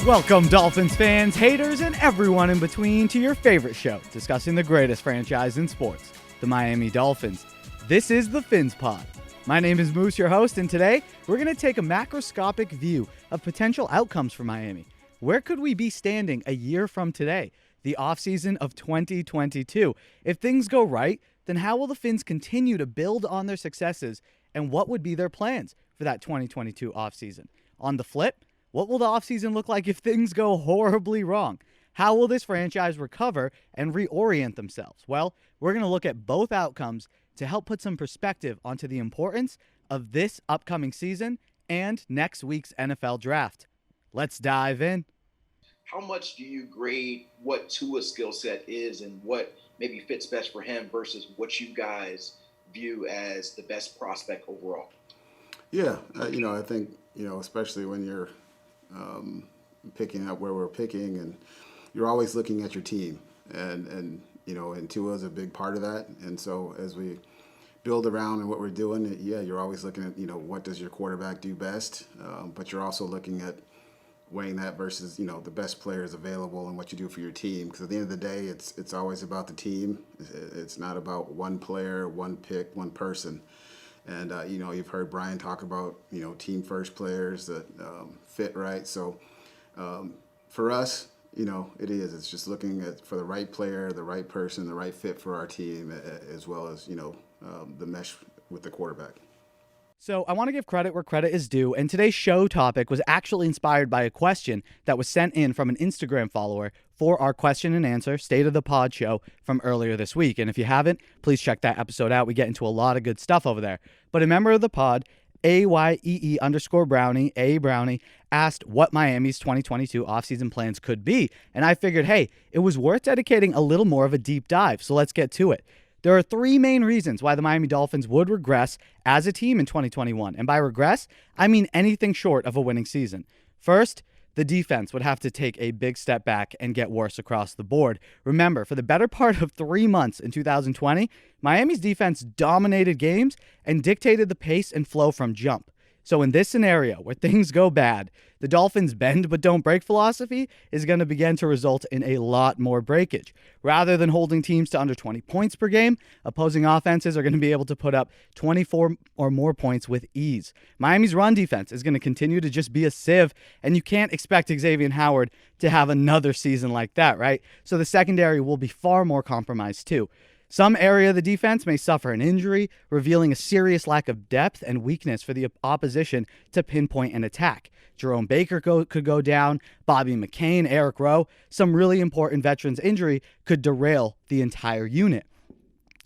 Welcome, Dolphins fans, haters, and everyone in between to your favorite show, discussing the greatest franchise in sports, the Miami Dolphins. This is the PhinsPod. My name is Moose, your host, and today we're going to take a macroscopic view of potential outcomes for Miami. Where could we be standing a year from today, the offseason of 2022? If things go right, then how will the Fins continue to build on their successes, and what would be their plans for that 2022 offseason? On the flip, what will the offseason look like if things go horribly wrong? How will this franchise recover and reorient themselves? Well, we're going to look at both outcomes to help put some perspective onto the importance of this upcoming season and next week's NFL draft. Let's dive in. How much do you grade what Tua's skill set is and what maybe fits best for him versus what you guys view as the best prospect overall? Yeah, I think, especially when you're picking up where we're picking, and you're always looking at your team, and Tua is a big part of that. And so as we build around and what we're doing, you're always looking at, what does your quarterback do best, but you're also looking at weighing that versus, the best players available and what you do for your team. Because at the end of the day, it's always about the team. It's not about one player, one pick, one person. And, you've heard Brian talk about, team first players that fit right. So for us, it is. It's just looking for the right player, the right person, the right fit for our team, as well as, the mesh with the quarterback. So I want to give credit where credit is due, and today's show topic was actually inspired by a question that was sent in from an Instagram follower for our question and answer State of the Pod show from earlier this week. And if you haven't, please check that episode out. We get into a lot of good stuff over there. But a member of the pod, AYEE_Brownie, A Brownie, asked what Miami's 2022 offseason plans could be. And I figured, hey, it was worth dedicating a little more of a deep dive. So let's get to it. There are three main reasons why the Miami Dolphins would regress as a team in 2021. And by regress, I mean anything short of a winning season. First, the defense would have to take a big step back and get worse across the board. Remember, for the better part of 3 months in 2020, Miami's defense dominated games and dictated the pace and flow from jump. So in this scenario where things go bad, the Dolphins' bend but don't break philosophy is going to begin to result in a lot more breakage. Rather than holding teams to under 20 points per game, opposing offenses are going to be able to put up 24 or more points with ease. Miami's run defense is going to continue to just be a sieve, and you can't expect Xavier Howard to have another season like that, right? So the secondary will be far more compromised too. Some area of the defense may suffer an injury, revealing a serious lack of depth and weakness for the opposition to pinpoint and attack. Jerome Baker could go down, Bobby McCain, Eric Rowe. Some really important veterans injury could derail the entire unit.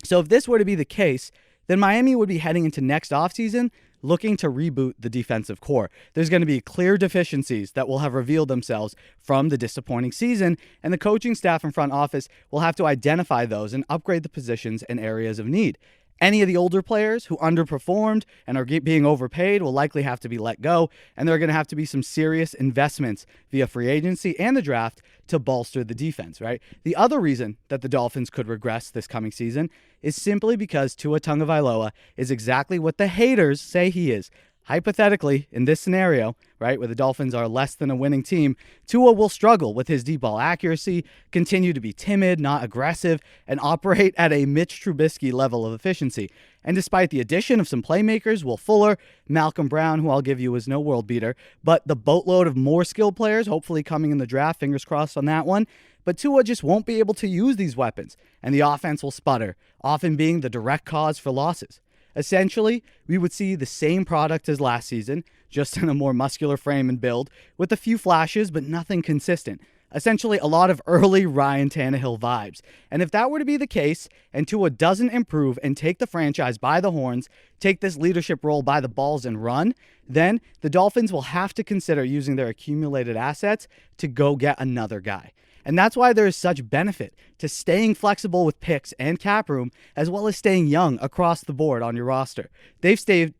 So if this were to be the case, then Miami would be heading into next offseason looking to reboot the defensive core. There's going to be clear deficiencies that will have revealed themselves from the disappointing season, and the coaching staff and front office will have to identify those and upgrade the positions and areas of need. Any of the older players who underperformed and are being overpaid will likely have to be let go, and there are going to have to be some serious investments via free agency and the draft to bolster the defense, right? The other reason that the Dolphins could regress this coming season is simply because Tua Tagovailoa is exactly what the haters say he is. Hypothetically, in this scenario, right, where the Dolphins are less than a winning team, Tua will struggle with his deep ball accuracy, continue to be timid, not aggressive, and operate at a Mitch Trubisky level of efficiency. And despite the addition of some playmakers, Will Fuller, Malcolm Brown, who I'll give you is no world beater, but the boatload of more skilled players, hopefully coming in the draft, fingers crossed on that one, but Tua just won't be able to use these weapons, and the offense will sputter, often being the direct cause for losses. Essentially, we would see the same product as last season, just in a more muscular frame and build, with a few flashes, but nothing consistent. Essentially, a lot of early Ryan Tannehill vibes. And if that were to be the case, and Tua doesn't improve and take the franchise by the horns, take this leadership role by the balls and run, then the Dolphins will have to consider using their accumulated assets to go get another guy. And that's why there is such benefit to staying flexible with picks and cap room, as well as staying young across the board on your roster. They've stayed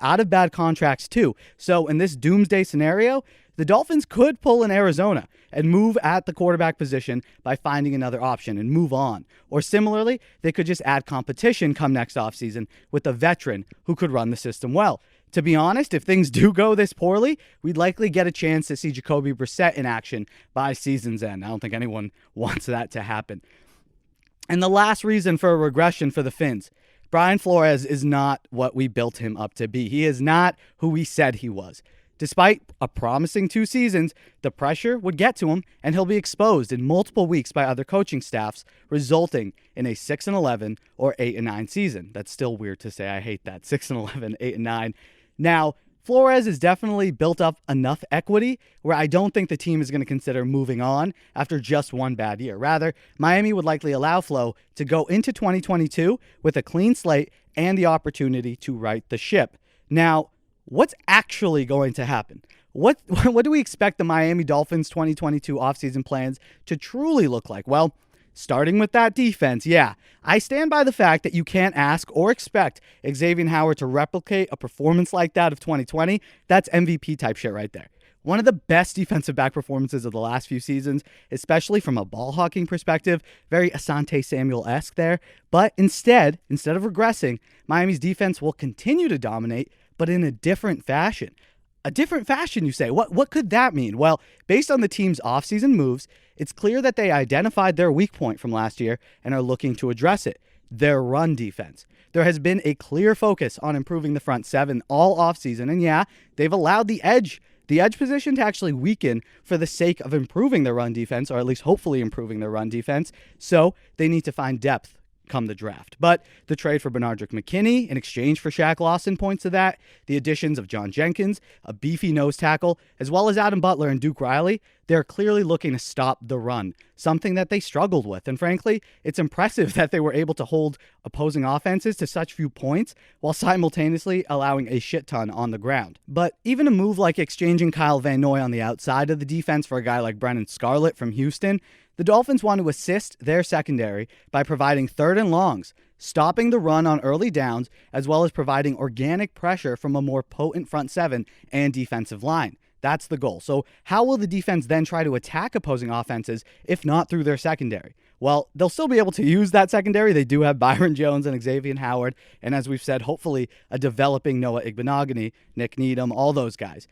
out of bad contracts too. So in this doomsday scenario, the Dolphins could pull in Arizona and move at the quarterback position by finding another option and move on. Or similarly, they could just add competition come next offseason with a veteran who could run the system well. To be honest, if things do go this poorly, we'd likely get a chance to see Jacoby Brissett in action by season's end. I don't think anyone wants that to happen. And the last reason for a regression for the Fins, Brian Flores is not what we built him up to be. He is not who we said he was. Despite a promising 2 seasons, the pressure would get to him, and he'll be exposed in multiple weeks by other coaching staffs, resulting in a 6-11 or 8-9 season. That's still weird to say. I hate that. 6-11, 8-9. Now, Flores has definitely built up enough equity where I don't think the team is going to consider moving on after just one bad year. Rather, Miami would likely allow Flo to go into 2022 with a clean slate and the opportunity to right the ship. Now, what's actually going to happen? What do we expect the Miami Dolphins 2022 offseason plans to truly look like? Well, starting with that defense, yeah, I stand by the fact that you can't ask or expect Xavier Howard to replicate a performance like that of 2020. That's MVP type shit right there. One of the best defensive back performances of the last few seasons, especially from a ball hawking perspective, very Asante Samuel-esque there. But instead of regressing, Miami's defense will continue to dominate, but in a different fashion. A different fashion, you say. What could that mean? Well, based on the team's offseason moves, it's clear that they identified their weak point from last year and are looking to address it, their run defense. There has been a clear focus on improving the front seven all offseason, and yeah, they've allowed the edge position to actually weaken for the sake of improving their run defense, or at least hopefully improving their run defense, so they need to find depth come the draft. But the trade for Benardrick McKinney in exchange for Shaq Lawson points to that. The additions of John Jenkins, a beefy nose tackle, as well as Adam Butler and Duke Riley, they're clearly looking to stop the run, something that they struggled with. And frankly, it's impressive that they were able to hold opposing offenses to such few points while simultaneously allowing a shit ton on the ground. But even a move like exchanging Kyle Van Noy on the outside of the defense for a guy like Brennan Scarlett from Houston, the Dolphins want to assist their secondary by providing third and longs, stopping the run on early downs, as well as providing organic pressure from a more potent front seven and defensive line. That's the goal. So how will the defense then try to attack opposing offenses if not through their secondary? Well, they'll still be able to use that secondary. They do have Byron Jones and Xavier Howard, and as we've said, hopefully a developing Noah Igbenogany, Nick Needham, all those guys.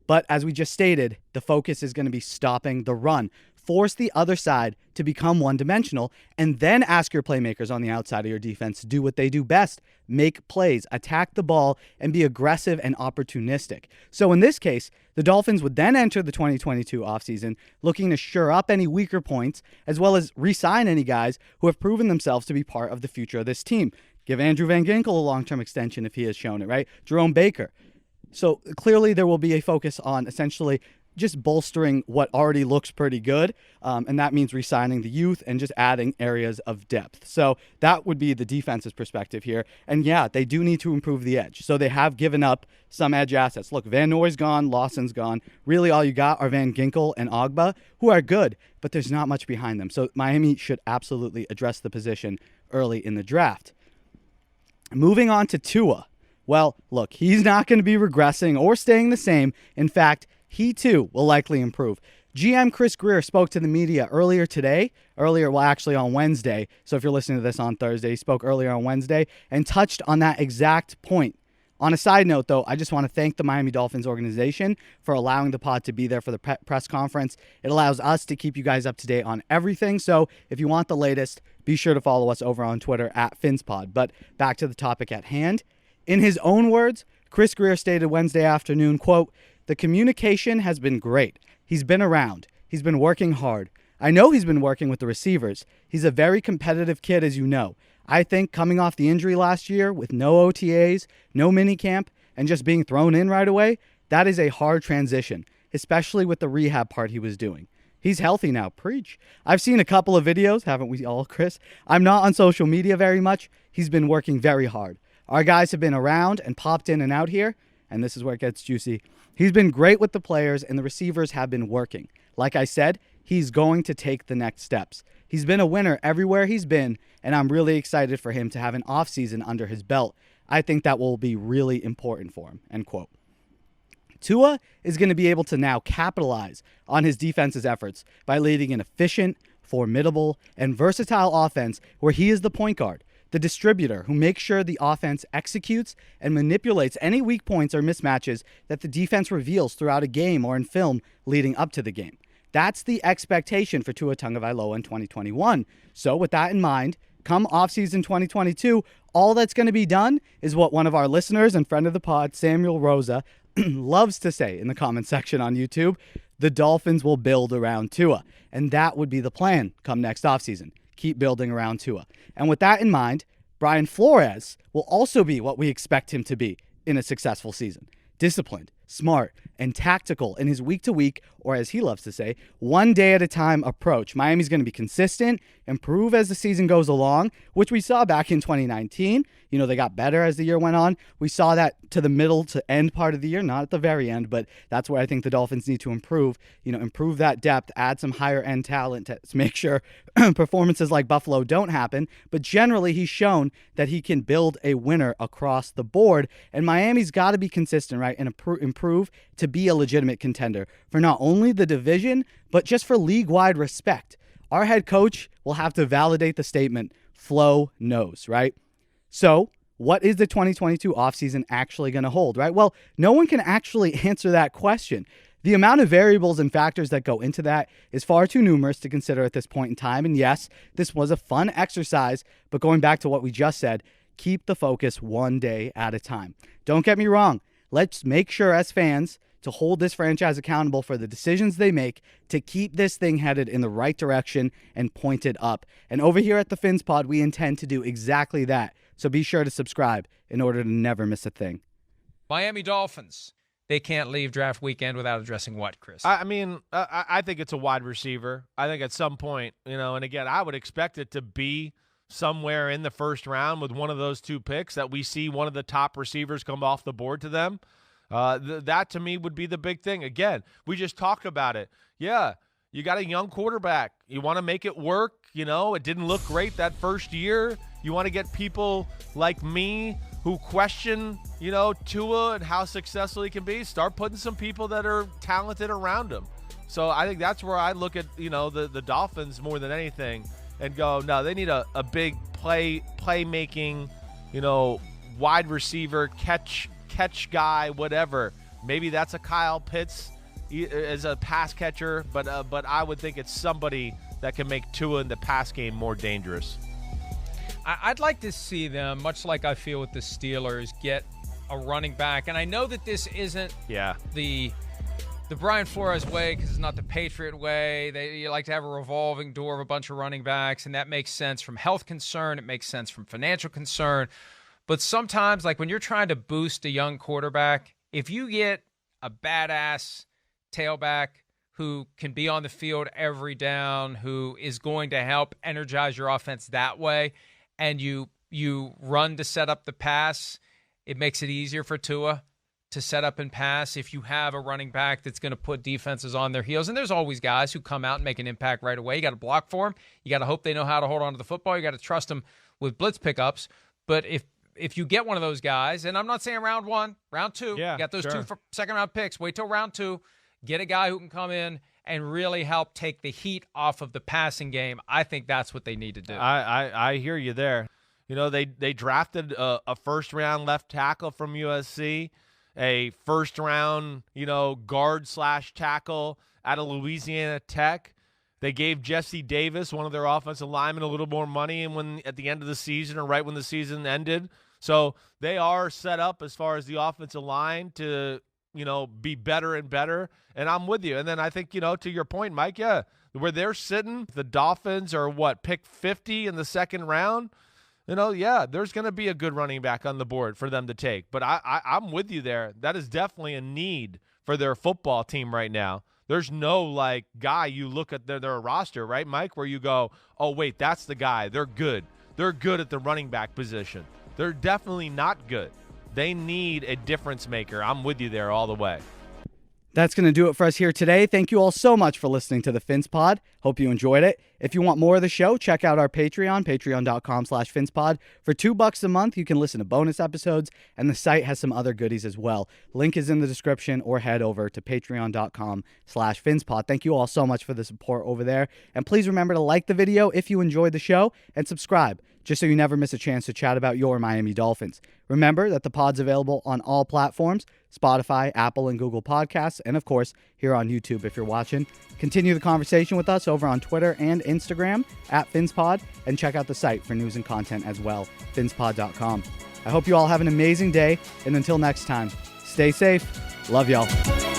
But as we just stated, the focus is going to be stopping the run. Force the other side to become one-dimensional, and then ask your playmakers on the outside of your defense to do what they do best, make plays, attack the ball, and be aggressive and opportunistic. So in this case, the Dolphins would then enter the 2022 offseason looking to shore up any weaker points, as well as re-sign any guys who have proven themselves to be part of the future of this team. Give Andrew Van Ginkel a long-term extension if he has shown it, right? Jerome Baker. So clearly there will be a focus on essentially just bolstering what already looks pretty good, and that means re-signing the youth and just adding areas of depth. So that would be the defense's perspective here. And yeah, they do need to improve the edge. So they have given up some edge assets. Look, Van Noy's gone, Lawson's gone. Really all you got are Van Ginkel and Ogba, who are good, but there's not much behind them. So Miami should absolutely address the position early in the draft. Moving on to Tua. Well, look, he's not going to be regressing or staying the same. In fact, he too will likely improve. GM Chris Greer spoke to the media actually on Wednesday. So if you're listening to this on Thursday, he spoke earlier on Wednesday and touched on that exact point. On a side note, though, I just want to thank the Miami Dolphins organization for allowing the pod to be there for the press conference. It allows us to keep you guys up to date on everything. So if you want the latest, be sure to follow us over on Twitter at PhinsPod. But back to the topic at hand. In his own words, Chris Greer stated Wednesday afternoon, quote, "The communication has been great. He's been around. He's been working hard. I know he's been working with the receivers. He's a very competitive kid, as you know. I think coming off the injury last year with no OTAs, no minicamp, and just being thrown in right away, that is a hard transition, especially with the rehab part he was doing. He's healthy now. Preach. I've seen a couple of videos, haven't we all, Chris? I'm not on social media very much. He's been working very hard. Our guys have been around and popped in and out here, and this is where it gets juicy. He's been great with the players, and the receivers have been working. Like I said, he's going to take the next steps. He's been a winner everywhere he's been, and I'm really excited for him to have an offseason under his belt. I think that will be really important for him," end quote. Tua is going to be able to now capitalize on his defense's efforts by leading an efficient, formidable, and versatile offense where he is the point guard. the distributor who makes sure the offense executes and manipulates any weak points or mismatches that the defense reveals throughout a game or in film leading up to the game. That's the expectation for Tua Tagovailoa in 2021. So with that in mind, come offseason 2022, all that's going to be done is what one of our listeners and friend of the pod, Samuel Rosa, loves to say in the comment section on YouTube: the Dolphins will build around Tua. And that would be the plan come next offseason. Keep building around Tua. And with that in mind, Brian Flores will also be what we expect him to be in a successful season. Disciplined, smart, and tactical in his week-to-week, or as he loves to say, one day at a time approach. Miami's going to be consistent, improve as the season goes along, which we saw back in 2019. You know, they got better as the year went on. We saw that to the middle to end part of the year, not at the very end, but that's where I think the Dolphins need to improve. You know, improve that depth, add some higher end talent to make sure performances like Buffalo don't happen. But generally, he's shown that he can build a winner across the board. And Miami's got to be consistent, right, and improve to be a legitimate contender for not only the division, but just for league-wide respect. Our head coach will have to validate the statement, Flo knows, right? So what is the 2022 offseason actually going to hold, right? Well, no one can actually answer that question. The amount of variables and factors that go into that is far too numerous to consider at this point in time. And yes, this was a fun exercise, but going back to what we just said, keep the focus one day at a time. Don't get me wrong. Let's make sure as fans to hold this franchise accountable for the decisions they make to keep this thing headed in the right direction and pointed up. And over here at the FhinsPod, we intend to do exactly that. So be sure to subscribe in order to never miss a thing. Miami Dolphins. They can't leave draft weekend without addressing what, Chris? I mean, I think it's a wide receiver. I think at some point, you know, and again, I would expect it to be somewhere in the first round with one of those two picks that we see one of the top receivers come off the board to them. That to me would be the big thing. Again, we just talked about it. Yeah, you got a young quarterback. You want to make it work. You know, it didn't look great that first year. You want to get people like me who question, you know, Tua and how successful he can be. Start putting some people that are talented around him. So I think that's where I look at, you know, the Dolphins more than anything and go, no, they need a big playmaking, you know, wide receiver, catch guy, whatever. Maybe that's a Kyle Pitts as a pass catcher, but I would think it's somebody that can make Tua in the pass game more dangerous. I'd like to see them, much like I feel with the Steelers, get a running back. And I know that this isn't the Brian Flores way because it's not the Patriot way. You like to have a revolving door of a bunch of running backs, and that makes sense from health concern. It makes sense from financial concern. But sometimes, like when you're trying to boost a young quarterback, if you get a badass tailback who can be on the field every down, who is going to help energize your offense that way, and you run to set up the pass, it makes it easier for Tua to set up and pass if you have a running back that's going to put defenses on their heels. And there's always guys who come out and make an impact right away. You got to block for them. You got to hope they know how to hold on to the football. You got to trust them with blitz pickups. But if you get one of those guys, and I'm not saying round one, round two, you got those two second-round picks. Wait till round two. Get a guy who can come in and really help take the heat off of the passing game. I think that's what they need to do. I hear you there. You know, they drafted a first-round left tackle from USC, a first-round, you know, guard/tackle out of Louisiana Tech. They gave Jesse Davis, one of their offensive linemen, a little more money and at the end of the season or right when the season ended. So they are set up as far as the offensive line to, you know, be better and better. And I'm with you. And then I think, you know, to your point, Mike, where they're sitting, the Dolphins are pick 50 in the second round. You know, there's going to be a good running back on the board for them to take. But I'm with you there. That is definitely a need for their football team right now. There's no, guy you look at their roster, right, Mike, where you go, oh, wait, that's the guy. They're good. They're good at the running back position. They're definitely not good. They need a difference maker. I'm with you there all the way. That's going to do it for us here today. Thank you all so much for listening to the FhinsPod. Hope you enjoyed it. If you want more of the show, check out our Patreon, patreon.com/FhinsPod. For $2 a month, you can listen to bonus episodes, and the site has some other goodies as well. Link is in the description, or head over to patreon.com/FhinsPod. Thank you all so much for the support over there. And please remember to like the video if you enjoyed the show, and subscribe just so you never miss a chance to chat about your Miami Dolphins. Remember that the pod's available on all platforms, Spotify, Apple, and Google Podcasts, and of course, here on YouTube if you're watching. Continue the conversation with us over on Twitter and Instagram at PhinsPod, and check out the site for news and content as well, PhinsPod.com. I hope you all have an amazing day, and until next time, stay safe. Love y'all.